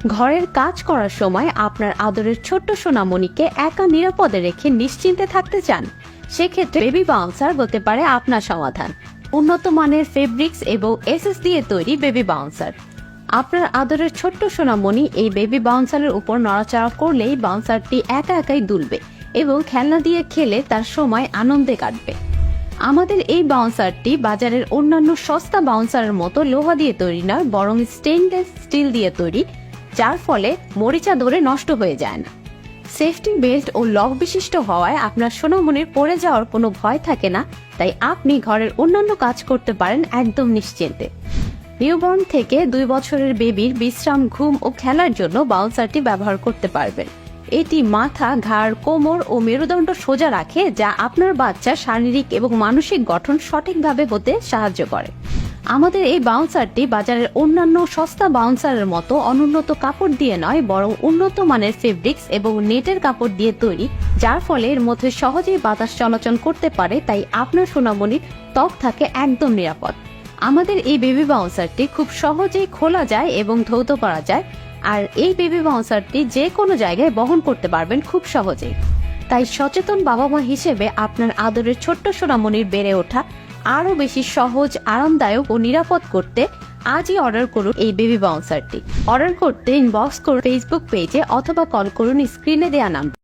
ঘরের কাজ করার সময় আপনার আদরের ছোট্ট সোনামণিকে একা নিরাপদে রেখে নিশ্চিন্তে থাকতে চান? সেক্ষেত্রে বেবি বাউন্সার হতে পারে আপনার সমাধান। উন্নত মানের ফেব্রিক্স এবং এসএস দিয়ে তৈরি বেবি বাউন্সার। আপনার আদরের ছোট্ট সোনামণি এই বেবি বাউন্সারের উপর নড়াচড়া করলেই বাউন্সারটি একা একাই দুলবে এবং খেলনা দিয়ে খেলে তার সময় আনন্দে কাটবে। আমাদের এই বাউন্সারটি বাজারের অন্যান্য সস্তা বাউন্সারের মতো লোহা দিয়ে তৈরি নয়, বরং স্টেইনলেস স্টিল দিয়ে তৈরি, যার ফলে মরিচা ধরে নষ্ট হয়ে যায় না। সেফটি বেল্ট ও লক বিশিষ্ট হওয়ায় আপনার সোনামণির পড়ে যাওয়ার কোনো ভয় থাকে না, তাই আপনি ঘরের অন্যান্য কাজ করতে পারেন একদম নিশ্চিন্তে। নিউবর্ন থেকে 2 বছরের বেবির বিশ্রাম, ঘুম ও খেলার জন্য বাউন্সারটি ব্যবহার করতে পারবেন। এটি মাথা, ঘাড়, কোমর ও মেরুদণ্ড সোজা রাখে, যা আপনার বাচ্চার শারীরিক এবং মানসিক গঠন সঠিকভাবে হতে সাহায্য করে। আমাদের এই বাউন্সারটি বাজারের অন্যান্য সস্তা বাউন্সারের মতো অনুন্নত কাপড় দিয়ে নয়, বরং উন্নত মানের ফেব্রিক্স এবং নেটের কাপড় দিয়ে তৈরি, যার ফলে এর মধ্যে সহজেই বাতাস চলাচল করতে পারে, তাই আপনার সোনামণির ত্বক থাকে একদম নিরাপদ। আমাদের এই বেবি বাউন্সারটি খুব সহজেই খোলা যায় এবং ধৌত করা যায়, আর এই বেবি বাউন্সারটি যে কোনো জায়গায় বহন করতে পারবেন খুব সহজেই। তাই সচেতন বাবা মা হিসেবে আপনার আদরের ছোট্ট সোনামণির বেড়ে ওঠা আরও বেশি সহজ, আরামদায়ক ও নিরাপদ করতে আজই অর্ডার করুন এই বেবি বাউন্সারটি। অর্ডার করতে ইনবক্স করুন ফেসবুক পেজে অথবা কল করুন স্ক্রিনে দেয়া নাম্বার।